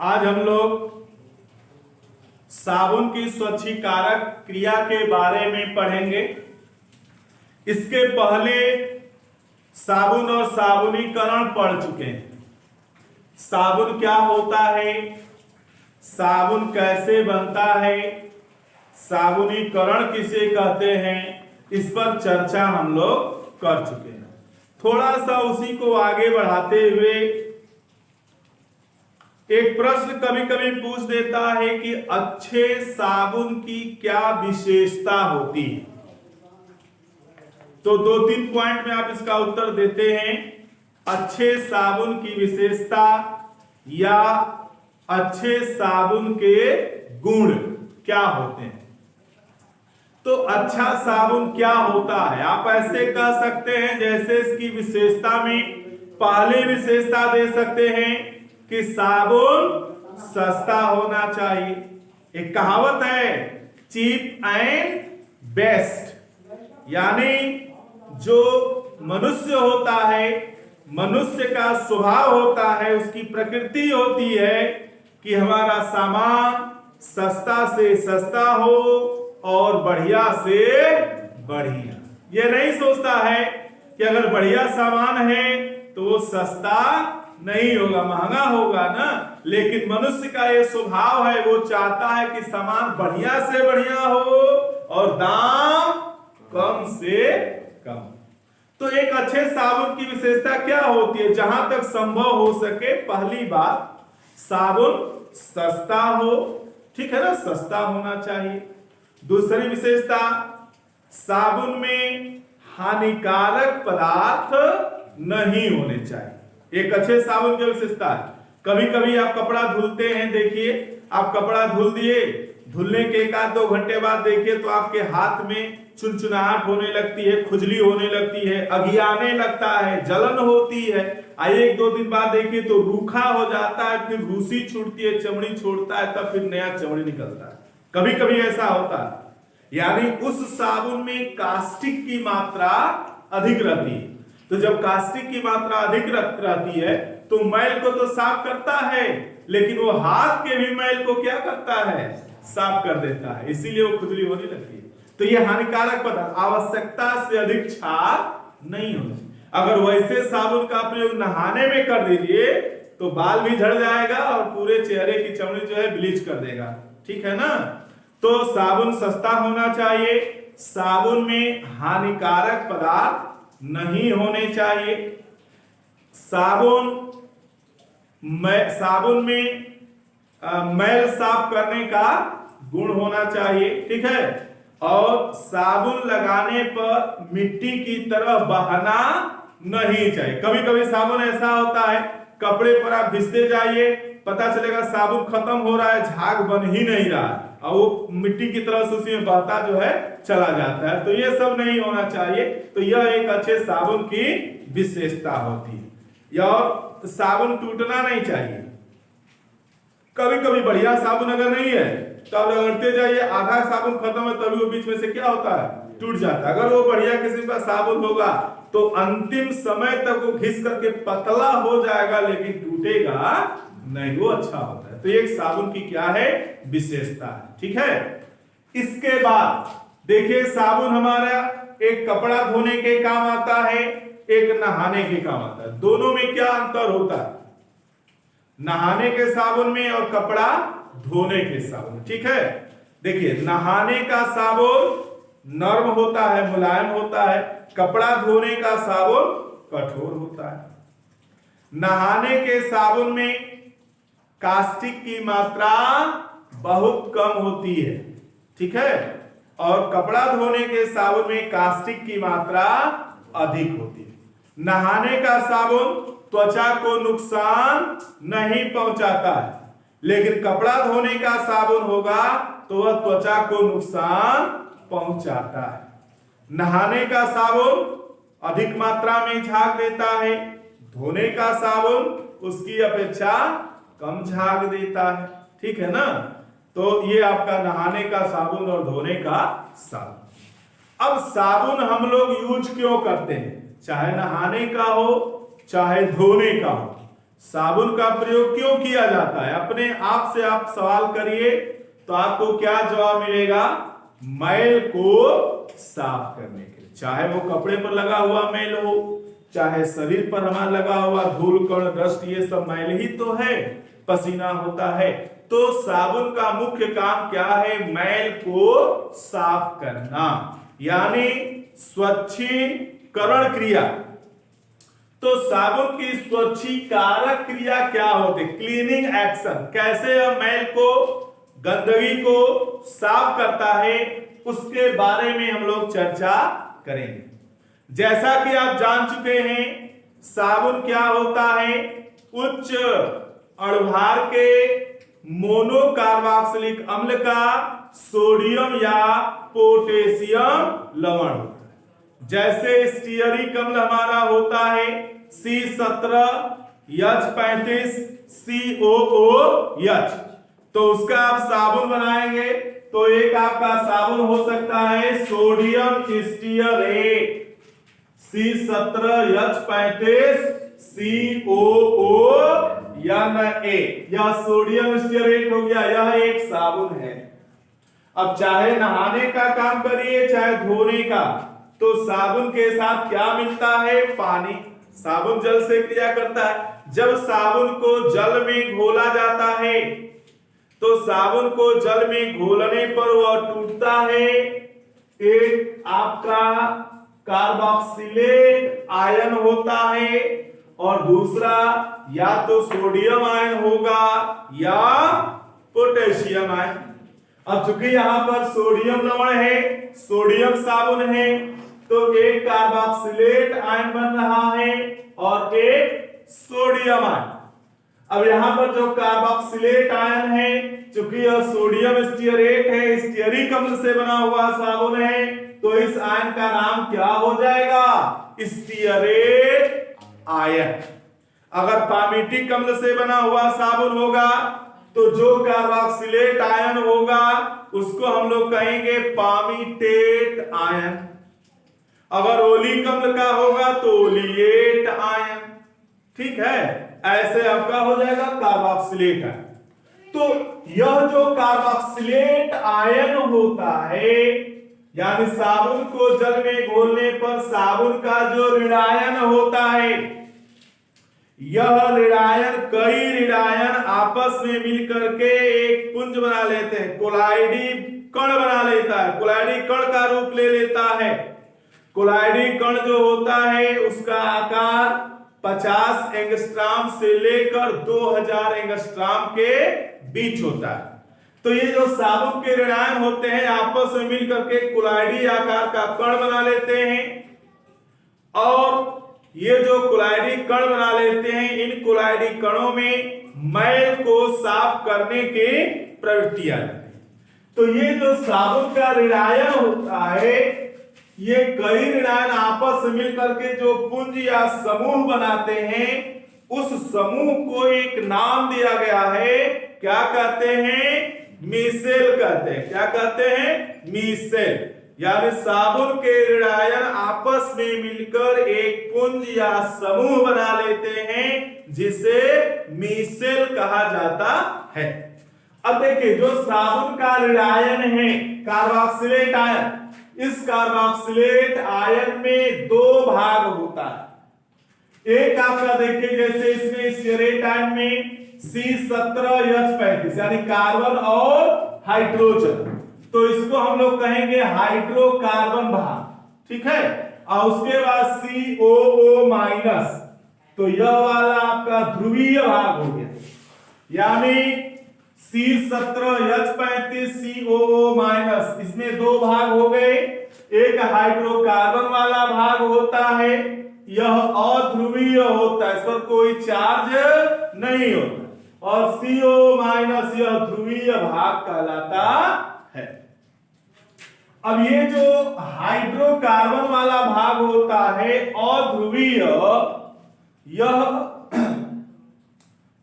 आज हम लोग साबुन की स्वच्छीकारक क्रिया के बारे में पढ़ेंगे। इसके पहले साबुन और साबुनीकरण पढ़ चुके हैं। साबुन क्या होता है, साबुन कैसे बनता है, साबुनीकरण किसे कहते हैं, इस पर चर्चा हम लोग कर चुके हैं। थोड़ा सा उसी को आगे बढ़ाते हुए एक प्रश्न कभी कभी पूछ देता है कि अच्छे साबुन की क्या विशेषता होती है। तो 2-3 पॉइंट में आप इसका उत्तर देते हैं। अच्छे साबुन की विशेषता या अच्छे साबुन के गुण क्या होते हैं। तो अच्छा साबुन क्या होता है, आप ऐसे कह सकते हैं जैसे इसकी विशेषता में पहली विशेषता दे सकते हैं कि साबुन सस्ता होना चाहिए। एक कहावत है, चीप एंड बेस्ट, यानी जो मनुष्य होता है, मनुष्य का स्वभाव होता है, उसकी प्रकृति होती है कि हमारा सामान सस्ता से सस्ता हो और बढ़िया से बढ़िया। ये नहीं सोचता है कि अगर बढ़िया सामान है तो वो सस्ता नहीं होगा, महंगा होगा ना। लेकिन मनुष्य का ये स्वभाव है, वो चाहता है कि सामान बढ़िया से बढ़िया हो और दाम कम से कम। तो एक अच्छे साबुन की विशेषता क्या होती है, जहां तक संभव हो सके पहली बात साबुन सस्ता हो, ठीक है ना, सस्ता होना चाहिए। दूसरी विशेषता, साबुन में हानिकारक पदार्थ नहीं होने चाहिए। एक अच्छे साबुन की विशेषता है। कभी कभी आप कपड़ा धुलते हैं, देखिए आप कपड़ा धुल दिए, धुलने के 1-2 घंटे बाद देखिए तो आपके हाथ में चुनचुनाहट होने लगती है, खुजली होने लगती है, अगियाने लगता है, जलन होती है। 1-2 दिन बाद देखिए तो रूखा हो जाता है, फिर रूसी छूटती है, चमड़ी छोड़ता है, तब फिर नया चमड़ी निकलता है। कभी कभी ऐसा होता है, यानी उस साबुन में कास्टिक की मात्रा अधिक रहती है। तो जब कास्टिक की मात्रा अधिक रहती है तो मैल को तो साफ करता है, लेकिन वो हाथ के भी मैल को क्या करता है, साफ कर देता है, इसीलिए वो खुजली होने लगती है। तो ये हानिकारक पदार्थ, आवश्यकता से अधिक छाप नहीं होना। अगर वैसे साबुन का प्रयोग नहाने में कर दीजिए तो बाल भी झड़ जाएगा और पूरे चेहरे की चमड़ी जो है ब्लीच कर देगा, ठीक है ना। तो साबुन सस्ता होना चाहिए, साबुन में हानिकारक पदार्थ नहीं होने चाहिए, साबुन में मैल साफ करने का गुण होना चाहिए, ठीक है। और साबुन लगाने पर मिट्टी की तरह बहना नहीं चाहिए। कभी कभी साबुन ऐसा होता है, कपड़े पर आप घिसते जाइए, पता चलेगा साबुन खत्म हो रहा है, झाग बन ही नहीं रहा और वो मिट्टी की तरह से उसमें बहता जो है चला जाता है। तो ये सब नहीं होना चाहिए। तो यह एक अच्छे साबुन की विशेषता होती है। और साबुन टूटना नहीं चाहिए। कभी कभी बढ़िया साबुन अगर नहीं है तो आप रगड़ते जाइए, आधा साबुन खत्म है तभी वो बीच में से क्या होता है, टूट जाता है। अगर वो बढ़िया किस्म का साबुन होगा तो अंतिम समय तक वो घिस करके पतला हो जाएगा, लेकिन टूटेगा नहीं, वो अच्छा होता है। तो एक साबुन की क्या है, विशेषता है, ठीक है। इसके बाद देखिए साबुन हमारा एक कपड़ा धोने के काम आता है, एक नहाने के काम आता है। दोनों में क्या अंतर होता है, नहाने के साबुन में और कपड़ा धोने के साबुन, ठीक है। देखिए नहाने का साबुन नर्म होता है, मुलायम होता है, कपड़ा धोने का साबुन कठोर होता है। नहाने के साबुन में कास्टिक की मात्रा बहुत कम होती है, ठीक है। और कपड़ा धोने के साबुन में कास्टिक की मात्रा अधिक होती है। नहाने का साबुन त्वचा को नुकसान नहीं पहुंचाता है, लेकिन कपड़ा धोने का साबुन होगा तो वह त्वचा को नुकसान पहुंचाता है। नहाने का साबुन अधिक मात्रा में झाग देता है, धोने का साबुन उसकी अपेक्षा कम झाग देता है, ठीक है ना। तो ये आपका नहाने का साबुन और धोने का साबुन। अब साबुन हम लोग यूज क्यों करते हैं, चाहे नहाने का हो चाहे धोने का हो। साबुन का प्रयोग क्यों किया जाता है? अपने आप से आप सवाल करिए तो आपको क्या जवाब मिलेगा? मैल को साफ करने के लिए। चाहे वो कपड़े पर लगा हुआ मैल हो, चाहे शरीर पर हमारा लगा हुआ धूल कण डस्ट, ये सब मैल ही तो है, पसीना होता है। तो साबुन का मुख्य काम क्या है? मैल को साफ करना, यानी स्वच्छीकरण क्रिया। तो साबुन की स्वच्छीकारक क्रिया क्या होती? Cleaning action. कैसे यह मैल को, गंदगी को साफ करता है, उसके बारे में हम लोग चर्चा करेंगे। जैसा कि आप जान चुके हैं, साबुन क्या होता है? उच्च अणुभार के मोनोकार्बोक्सिलिक अम्ल का सोडियम या पोटेशियम लवण। जैसे स्टीयरिक अम्ल हमारा होता है C17H35 COOH, तो उसका आप साबुन बनाएंगे तो एक आपका साबुन हो सकता है सोडियम स्टीयरेट C17H35 COONA, यह सोडियम स्टीयरेट हो गया, यह एक साबुन है। अब चाहे नहाने का काम करिए चाहे धोने का, तो साबुन के साथ क्या मिलता है? पानी। साबुन जल से क्रिया करता है। जब साबुन को जल में घोला जाता है तो साबुन को जल में घोलने पर वह टूटता है। एक आपका कार्बोक्सिलेट आयन होता है और दूसरा या तो सोडियम आयन होगा या पोटेशियम आयन। अब चूंकि यहां पर सोडियम लवण है, सोडियम साबुन है, तो एक कार्बोक्सिलेट आयन बन रहा है और एक सोडियम आयन। अब यहां पर जो कार्बोक्सिलेट आयन है, चूंकि यह सोडियम स्टीयरेट है, स्टीयरिक अम्ल से बना हुआ साबुन है, तो इस आयन का नाम क्या हो जाएगा? Stearate ion. अगर पामीटिक अम्ल से बना हुआ साबुन होगा तो जो कार्बोक्सिलेट आयन होगा उसको हम लोग कहेंगे पामीटेट आयन। अगर ओलिक अम्ल का होगा तो ओलिएट आयन। ठीक है, ऐसे आपका हो जाएगा कार्बोक्सिलेट आयन। तो यह जो कार्बोक्सिलेट आयन होता है, यानी साबुन को जल में घोलने पर साबुन का जो ऋणायन होता है, यह ऋणायन कई ऋणायन आपस में मिलकर के एक पुंज बना लेते हैं, कोलाइडी कण बना लेता है, कोलाइडी कण का रूप ले लेता है। कोलाइडी कण जो होता है उसका आकार 50 एंगस्ट्रॉम से लेकर 2000 एंगस्ट्रॉम के बीच होता है। तो ये जो साबुन के ऋणायन होते हैं आपस में मिलकर के कोलाइडी आकार का कण बना लेते हैं, और ये जो कोलाइडी कण बना लेते हैं, इन कोलाइडी कणों में मैल को साफ करने की प्रवृत्ति आ जाती है। तो ये जो साबुन का ऋणायन होता है, ये कई ऋणायन आपस में मिलकर के जो पुंज या समूह बनाते हैं, उस समूह को एक नाम दिया गया है। क्या कहते हैं? मीसेल कहते हैं। क्या कहते हैं? मीसेल। यानी साबुन के ऋणायन आपस में मिलकर एक पुंज या समूह बना लेते हैं, जिसे मीसेल कहा जाता है। अब देखिए, जो साबुन का ऋणायन है कार्बोक्सिलेट आयन, इस कार्बोक्सिलेट आयन में दो भाग होता है। एक आपका देखिए, जैसे इसमें स्टीयरेट आयन में C17H35 यानी कार्बन और हाइड्रोजन, तो इसको हम लोग कहेंगे हाइड्रोकार्बन भाग। ठीक है, और उसके बाद COO-, तो यह वाला आपका ध्रुवीय भाग हो गया, यानी C17H35 COO-, इसमें दो भाग हो गए। एक हाइड्रोकार्बन वाला भाग होता है, यह अध्रुवीय होता है, इस पर कोई चार्ज नहीं होता, और CO- यह ध्रुवीय भाग कहलाता है। अब ये जो हाइड्रोकार्बन वाला भाग होता है अध्रुवीय, यह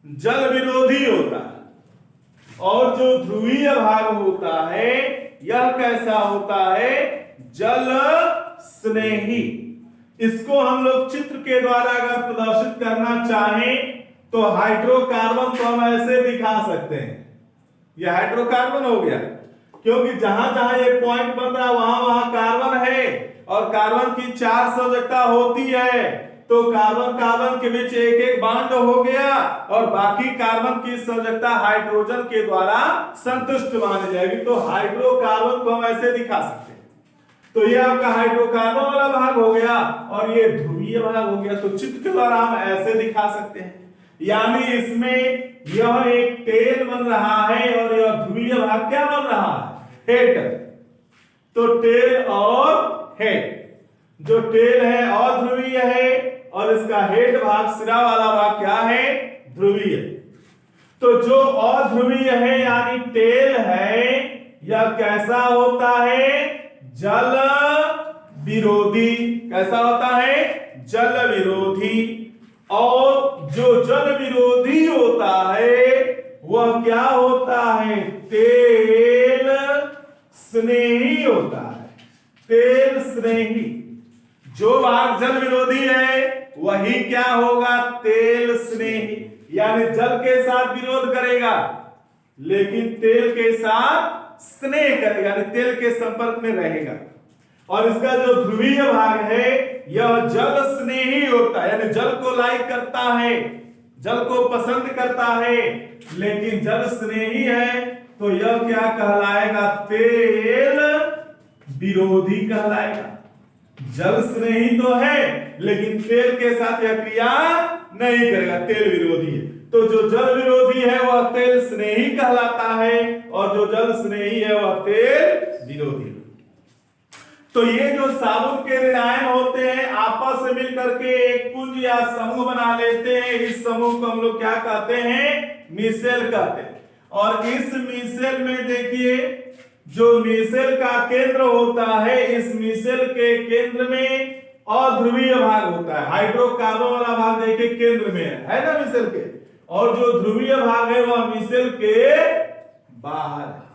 जल विरोधी होता है, और जो ध्रुवीय भाग होता है यह कैसा होता है? जल स्नेही। इसको हम लोग चित्र के द्वारा अगर प्रदर्शित करना चाहें तो हाइड्रोकार्बन को हम ऐसे दिखा सकते हैं, ये हाइड्रोकार्बन हो गया, क्योंकि जहां जहां ये पॉइंट बन रहा है वहां वहां कार्बन है और कार्बन की 4 संयोजकता होती है, तो कार्बन कार्बन के बीच एक एक बॉन्ड हो गया और बाकी कार्बन की संयोजकता हाइड्रोजन के द्वारा संतुष्ट मानी जाएगी। तो हाइड्रोकार्बन को हम ऐसे दिखा सकते हैं। तो ये आपका हाइड्रोकार्बन वाला भाग हो गया और ये ध्रुवीय भाग हो गया। तो चित्र के द्वारा हम ऐसे दिखा सकते हैं, यानी इसमें यह एक टेल बन रहा है और यह ध्रुवीय भाग क्या बन रहा है, हेड। तो टेल और हेड, जो टेल है अध्रुवीय है और इसका हेड भाग सिरा वाला भाग क्या है, ध्रुवीय। तो जो अध्रुवीय है यानी टेल है, यह कैसा होता है, जल विरोधी। कैसा होता है, जल विरोधी। और जो जल विरोधी होता है वह क्या होता है, तेल स्नेही होता है, तेल स्नेही। जो भाग जल विरोधी है वही क्या होगा, तेल स्नेही, यानी जल के साथ विरोध करेगा लेकिन तेल के साथ स्नेह करेगा, यानी तेल के संपर्क में रहेगा। और इसका जो ध्रुवीय भाग है यह जल स्नेही होता है, यानी जल को लाइक करता है, जल को पसंद करता है लेकिन जल स्नेही है। तो यह क्या कहलाएगा, तेल विरोधी कहलाएगा। जल स्नेही तो है लेकिन तेल के साथ यह क्रिया नहीं करेगा, तेल विरोधी है। तो जो जल विरोधी है वह तेल स्नेही कहलाता है और जो जल स्नेही है वह तेल विरोधी। तो ये जो साबुन के ऋणायन होते हैं आपस में मिलकर के एक पुंज या समूह बना लेते हैं। इस समूह को हम लोग क्या कहते हैं, मिसेल कहते हैं। और इस मिसेल में देखिए, जो मिसेल का केंद्र होता है, इस मिसेल के केंद्र में अध्रुवीय भाग होता है। हाइड्रोकार्बन वाला भाग देखिए केंद्र में है ना मिसेल के, और जो ध्रुवीय भाग है वह मिसेल के बाहर है।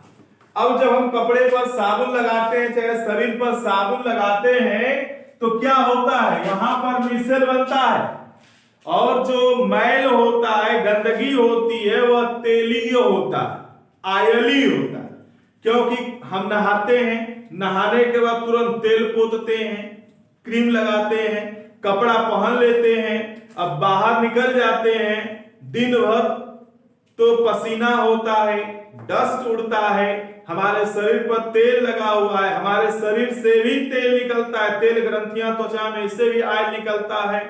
अब जब हम कपड़े पर साबुन लगाते हैं, चाहे शरीर पर साबुन लगाते हैं, तो क्या होता है, यहां पर मिसेल बनता है और जो मैल होता है, गंदगी होती है, वह तेलीय होता है, आयली होता है। क्योंकि हम नहाते हैं, नहाने के बाद तुरंत तेल पोतते हैं, क्रीम लगाते हैं, कपड़ा पहन लेते हैं, अब बाहर निकल जाते हैं दिन भर तो पसीना होता है, डस्ट उड़ता है, हमारे शरीर पर तेल लगा हुआ है, हमारे शरीर से भी तेल निकलता है, तेल ग्रंथियां त्वचा में, इससे भी ऑयल निकलता है,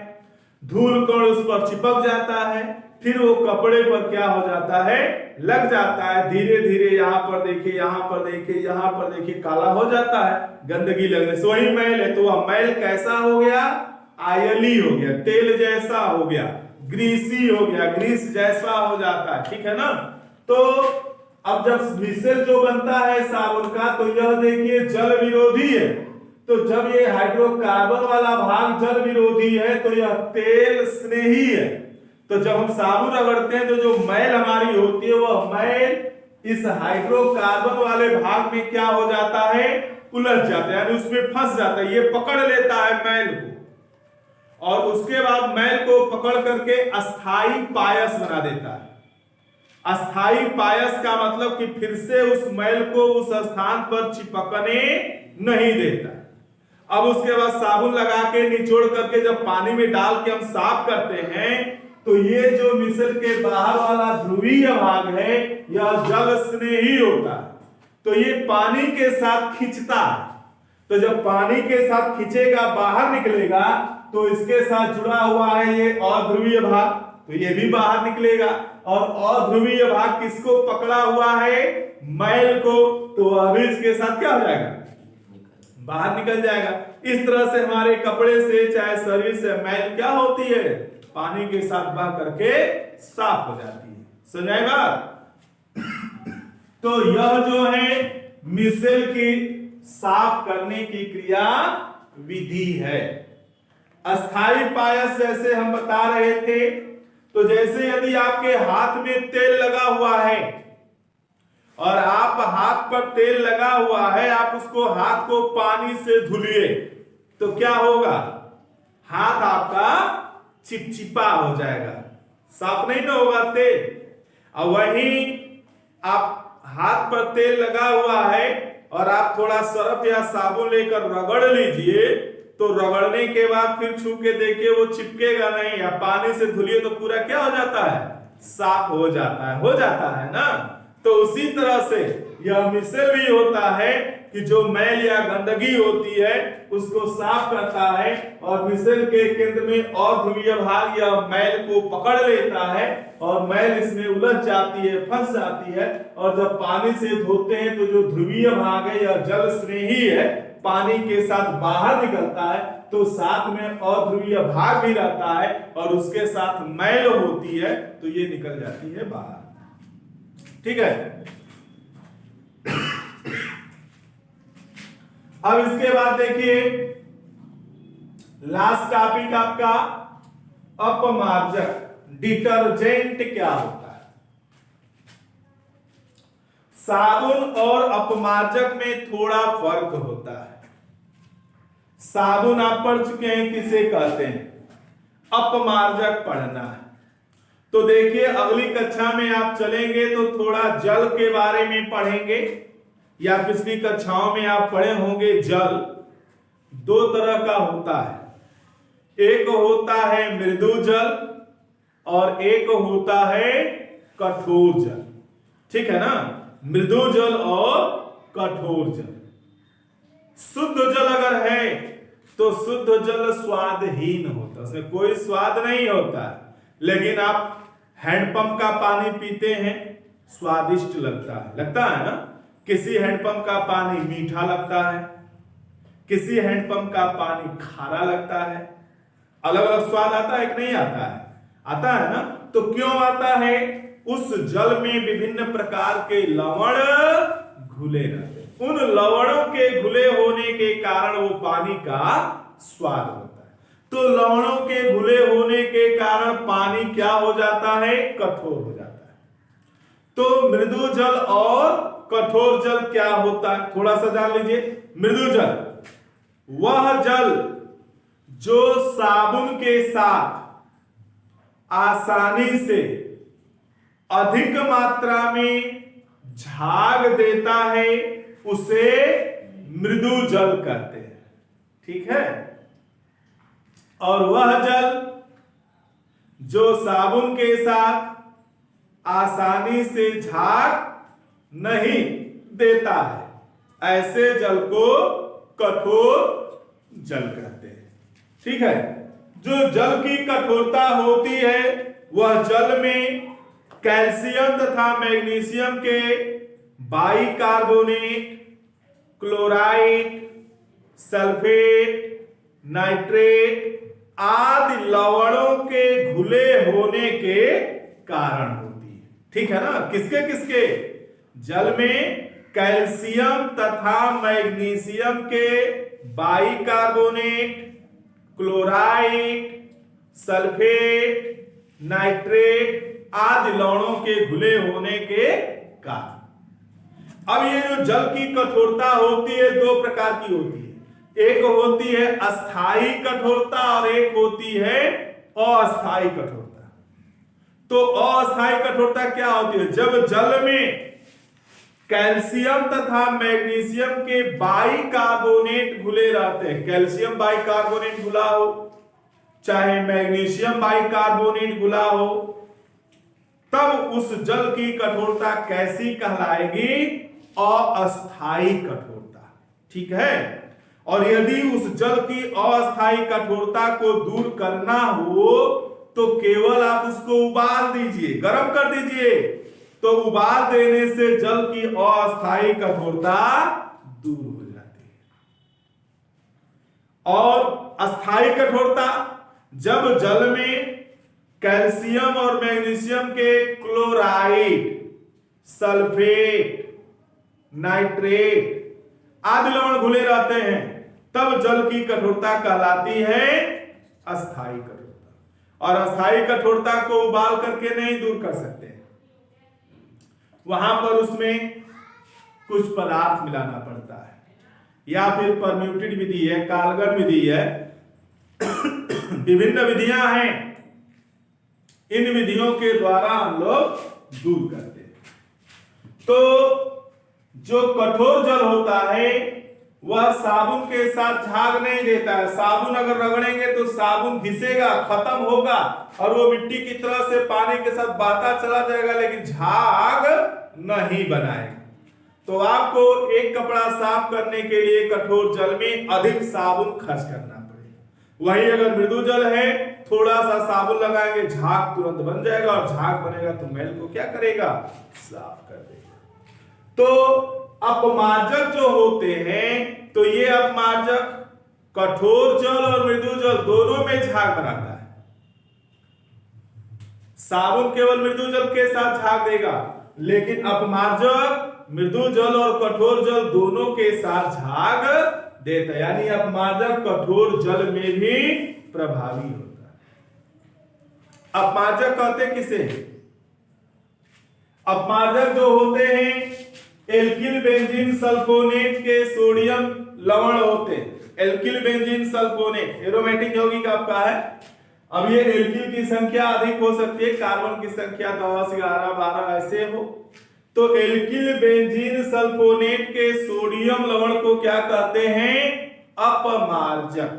धूल कण उस पर चिपक जाता है, फिर वो कपड़े पर क्या हो जाता है, लग जाता है। धीरे धीरे यहाँ पर देखिए, यहाँ पर देखिए, यहाँ पर देखिए, काला हो जाता है गंदगी लगने से। वही मैल है, तो वह मैल कैसा हो गया, आयली हो गया, तेल जैसा हो गया, ग्रीसी हो गया, ग्रीस जैसा हो जाता है, ठीक है ना। तो अब जब मिसेल जो बनता है साबुन का, तो यह देखिए जल विरोधी है। तो जब ये हाइड्रोकार्बन वाला भाग जल विरोधी है तो यह तेल स्नेही है। तो जब हम साबुन रगड़ते हैं तो जो मैल हमारी होती है वह मैल इस हाइड्रोकार्बन वाले भाग में क्या हो जाता है, उलझ जाता है, यानी उसमें फंस जाता है, ये पकड़ लेता है मैल को और उसके बाद मैल को पकड़ करके अस्थाई पायस बना देता है। अस्थाई पायस का मतलब कि फिर से उस मैल को उस स्थान पर चिपकने नहीं देता। अब उसके बाद साबुन लगा के निचोड़ करके जब पानी में डाल के हम साफ करते हैं तो ये जो मिसेल के बाहर वाला ध्रुवीय भाग है यह जल स्नेही होता है, तो ये पानी के साथ खींचता है। तो जब पानी के साथ खींचेगा, बाहर निकलेगा, तो इसके साथ जुड़ा हुआ है ये अध्रुवीय भाग, तो ये भी बाहर निकलेगा। और अध्रुवीय भाग किसको पकड़ा हुआ है, मैल को, तो अभी इसके साथ क्या हो जाएगा, बाहर निकल जाएगा। इस तरह से हमारे कपड़े से चाहे शरीर से मैल क्या होती है, पानी के साथ बह करके साफ हो जाती है। समझ बात। तो यह जो है मिसेल की साफ करने की क्रिया विधि है। अस्थाई पायस जैसे हम बता रहे थे, तो जैसे यदि आपके हाथ में तेल लगा हुआ है और आप हाथ पर तेल लगा हुआ है, आप उसको हाथ को पानी से धुलिए तो क्या होगा, हाथ आपका चिपचिपा हो जाएगा, साफ नहीं ना होगा तेल। और वहीं आप हाथ पर तेल लगा हुआ है और आप थोड़ा सरफ या साबुन लेकर रगड़ लीजिए, तो रगड़ने के बाद फिर छू के देखिए वो चिपकेगा नहीं, या पानी से धुलिए तो पूरा क्या हो जाता है, साफ हो जाता है ना। तो उसी तरह से यह मिसल भी होता है कि जो मैल या गंदगी होती है उसको साफ करता है, और मिसल के केंद्र में अध्रुवीय भाग या मैल को पकड़ लेता है और मैल इसमें उलझ जाती है, फंस जाती है, और जब पानी से धोते हैं तो जो ध्रुवीय भाग है या जल स्नेही है पानी के साथ बाहर निकलता है, तो साथ में अध्रुवीय भाग भी रहता है और उसके साथ मैल होती है तो ये निकल जाती है बाहर। ठीक है। अब इसके बाद देखिए लास्ट टॉपिक आपका अपमार्जक, डिटर्जेंट क्या होता है। साबुन और अपमार्जक में थोड़ा फर्क होता है। साबुन आप पढ़ चुके हैं किसे कहते हैं, अपमार्जक पढ़ना है। तो देखिए अगली कक्षा में आप चलेंगे तो थोड़ा जल के बारे में पढ़ेंगे, या पिछली कक्षाओं में आप पढ़े होंगे जल दो तरह का होता है, एक होता है मृदु जल और एक होता है कठोर जल। ठीक है ना, मृदु जल और कठोर जल। शुद्ध जल अगर है तो शुद्ध जल स्वादहीन होता है, उसमें कोई स्वाद नहीं होता है, लेकिन आप हैंडपंप का पानी पीते हैं स्वादिष्ट लगता है ना। किसी हैंडपंप का पानी मीठा लगता है, किसी हैंडपंप का पानी खारा लगता है। अलग अलग स्वाद आता है कि नहीं आता है, आता है ना। तो क्यों आता है, उस जल में विभिन्न प्रकार के लवण घुले रहते हैं, उन लवणों के घुले होने के कारण वो पानी का स्वाद होता है। तो लवणों के घुले होने के कारण पानी क्या हो जाता है, कठोर हो जाता है। तो मृदु जल और कठोर जल क्या होता है, थोड़ा सा जान लीजिए। मृदु जल वह जल जो साबुन के साथ आसानी से अधिक मात्रा में झाग देता है उसे मृदु जल कहते हैं। ठीक है। और वह जल जो साबुन के साथ आसानी से झाग नहीं देता है ऐसे जल को कठोर जल कहते हैं। ठीक है। जो जल की कठोरता होती है वह जल में कैल्शियम तथा मैग्नीशियम के बाइकार्बोनेट, क्लोराइड, सल्फेट, नाइट्रेट आदि लवणों के घुले होने के कारण होती है। ठीक है ना। किसके किसके, जल में कैल्शियम तथा मैग्नीशियम के बाइकार्बोनेट, क्लोराइड, सल्फेट, नाइट्रेट आदि लवणों के घुले होने के कारण। अब ये जो जल की कठोरता होती है दो प्रकार की होती है, एक होती है अस्थाई कठोरता और एक होती है अस्थाई कठोरता। तो अस्थाई कठोरता क्या होती है, जब जल में कैल्शियम तथा मैग्नीशियम के बाइकार्बोनेट घुले रहते हैं, कैल्शियम बाइकार्बोनेट घुला हो चाहे मैग्नीशियम बाइकार्बोनेट घुला हो, तब उस जल की कठोरता कैसी कहलाएगी, अस्थाई कठोरता। ठीक है। और यदि उस जल की अस्थाई कठोरता को दूर करना हो तो केवल आप उसको उबाल दीजिए, गर्म कर दीजिए, तो उबाल देने से जल की अस्थाई कठोरता दूर हो जाती है। और अस्थाई कठोरता, जब जल में कैल्शियम और मैग्नीशियम के क्लोराइड, सल्फेट, नाइट्रेट आदि लवण घुले रहते हैं, तब जल की कठोरता कहलाती है अस्थाई कठोरता। और अस्थाई कठोरता को उबाल करके नहीं दूर कर सकते, वहां पर उसमें कुछ पदार्थ मिलाना पड़ता है, या फिर परम्यूटेड विधि है, कालगन विधि है, विभिन्न विधियां हैं इन विधियों के द्वारा हम लोग दूर करते हैं। तो जो कठोर जल होता है वह साबुन के साथ झाग नहीं देता है। साबुन अगर रगड़ेंगे तो साबुन घिसेगा, खत्म होगा और वो मिट्टी की तरह से पानी के साथ बहता चला जाएगा, लेकिन झाग नहीं बनाएगा। तो आपको एक कपड़ा साफ करने के लिए कठोर जल में अधिक साबुन खर्च करना पड़ेगा। वहीं अगर मृदु जल है, थोड़ा सा साबुन लगाएंगे, झाग तुरंत बन जाएगा और झाग बनेगा तो मैल को क्या करेगा, साफ कर देगा। तो अपमार्जक जो होते हैं, तो ये अपमार्जक कठोर जल और मृदु जल दोनों में झाग बनाता है। साबुन केवल मृदु जल के साथ झाग देगा, लेकिन अपमार्जक मृदु जल और कठोर जल दोनों के साथ झाग देता है। यानी अपमार्जक कठोर जल में भी प्रभावी होता है। अपमार्जक कहते किसे? अपमार्जक जो होते हैं एल्किल बेंजीन सल्फोनेट के सोडियम लवण होते हैं। एल्किल बेंजीन सल्फोनेट एरोमेटिक यौगिक आपका है। अब ये एल्किल की संख्या अधिक हो सकती है, कार्बन की संख्या 10, 11, 12 ऐसे हो। तो एल्किल बेंजीन सल्फोनेट के सोडियम लवण को क्या कहते हैं? अपमार्जक।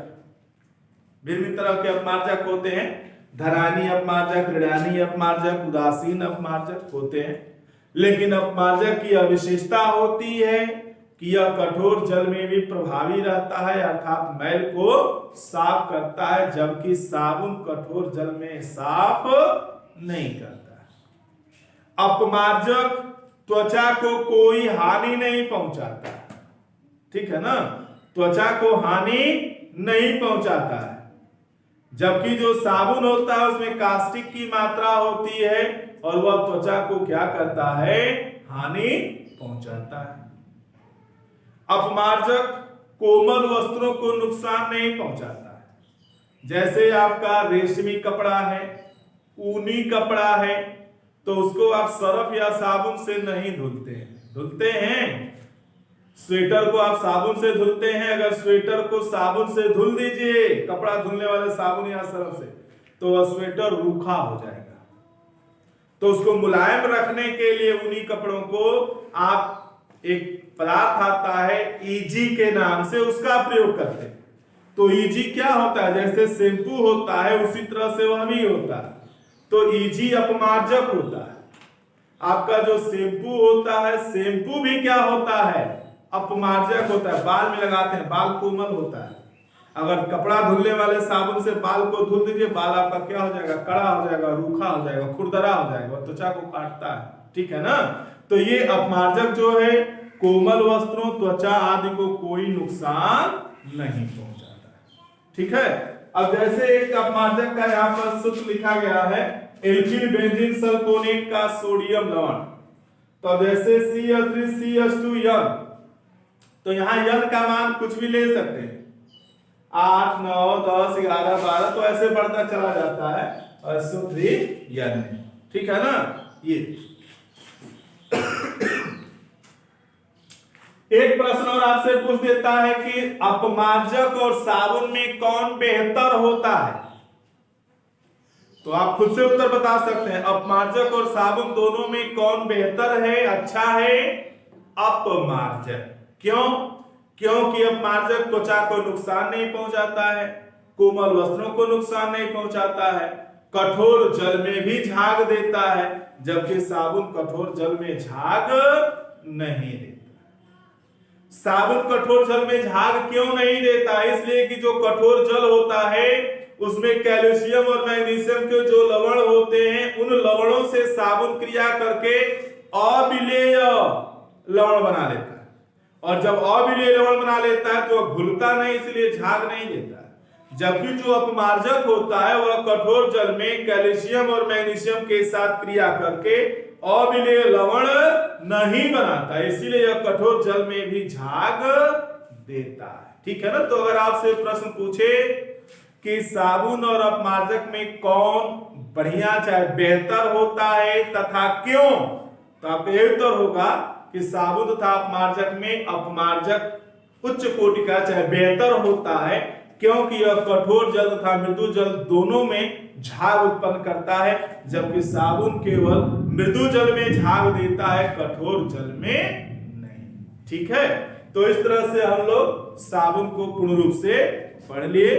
विभिन्न तरह के अपमार्जक होते हैं, धरानी अपमार्जक, ऋणानी अपमार्जक, उदासीन अपमार्जक होते हैं। लेकिन अपमार्जक की विशेषता होती है कि यह कठोर जल में भी प्रभावी रहता है, अर्थात मैल को साफ करता है, जबकि साबुन कठोर जल में साफ नहीं करता है। अपमार्जक त्वचा को कोई हानि नहीं पहुंचाता है, ठीक है ना, त्वचा को हानि नहीं पहुंचाता है। जबकि जो साबुन होता है उसमें कास्टिक की मात्रा होती है और वह त्वचा को क्या करता है, हानि पहुंचाता है। अपमार्जक कोमल वस्त्रों को नुकसान नहीं पहुंचाता है। जैसे आपका रेशमी कपड़ा है, ऊनी कपड़ा है, तो उसको आप सरफ या साबुन से नहीं धुलते हैं। धुलते हैं स्वेटर को आप साबुन से धुलते हैं। अगर स्वेटर को साबुन से धुल दीजिए, कपड़ा धुलने वाले साबुन या सरफ से, तो वह स्वेटर रूखा हो जाएगा। तो उसको मुलायम रखने के लिए ऊनी कपड़ों को आप एक पदार्थ आता है ईजी के नाम से, उसका प्रयोग करते हैं। तो ईजी क्या होता है? जैसे शैम्पू होता है उसी तरह से वह भी होता है। तो ईजी अपमार्जक होता है। आपका जो शैम्पू होता है, शैम्पू भी क्या होता है? अपमार्जक होता है। बाल में लगाते हैं, बाल कोमल होता है। अगर कपड़ा धुलने वाले साबुन से बाल को धुल दीजिए, बाल आपका क्या हो जाएगा, कड़ा हो जाएगा, रूखा हो जाएगा, खुरदरा हो जाएगा, त्वचा को काटता है, ठीक है ना। तो ये अपमार्जक जो है कोमल वस्त्रों, त्वचा आदि को कोई नुकसान नहीं पहुंचाता है, ठीक है। अब जैसे एक अपमार्जक का यहाँ पर सूत्र लिखा गया है, एल्किल बेंजीन सल्फोनेट का सोडियम लवण। तो जैसे CH3CH2N, तो यहाँ N का मान कुछ भी ले सकते हैं, 8, 9, 10, 11, 12, तो ऐसे बढ़ता चला जाता है और SO3N, ठीक है ना। ये एक प्रश्न और आपसे पूछ देता है कि अपमार्जक और साबुन में कौन बेहतर होता है? तो आप खुद से उत्तर बता सकते हैं। अपमार्जक और साबुन दोनों में कौन बेहतर है, अच्छा है? अपमार्जक। क्यों? क्योंकि अपमार्जक त्वचा को नुकसान नहीं पहुंचाता है, कोमल वस्त्रों को नुकसान नहीं पहुंचाता है, कठोर जल में भी झाग देता है, जबकि साबुन कठोर जल में झाग नहीं देता। साबुन कठोर जल में झाग क्यों नहीं देता? इसलिए कि जो कठोर जल होता है उसमें कैल्शियम और मैग्नीशियम के जो लवण होते हैं, उन लवणों से साबुन क्रिया करके अविलेय लवण बना लेता है, और जब अविलेय लवण बना लेता है तो वह घुलता नहीं, इसलिए झाग नहीं देता है। जबकि जो अपमार्जक होता है वह कठोर जल में कैल्शियम और मैग्नीशियम के साथ क्रिया करके अविलेय लवण नहीं बनाता, इसीलिए यह कठोर जल में भी झाग देता है, ठीक है ना। तो अगर आपसे प्रश्न पूछे कि साबुन और अपमार्जक में कौन बढ़िया चाहे बेहतर होता है तथा क्यों, तो आपको यह उत्तर होगा कि साबुन तथा अपमार्जक में अपमार्जक उच्च कोटि का चाहे बेहतर होता है, क्योंकि यह कठोर जल तथा मृदु जल दोनों में झाग उत्पन्न करता है, जबकि साबुन केवल मृदु जल में झाग देता है, कठोर जल में नहीं। ठीक है, तो इस तरह से हम लोग साबुन को पूर्ण रूप से पढ़ लिए।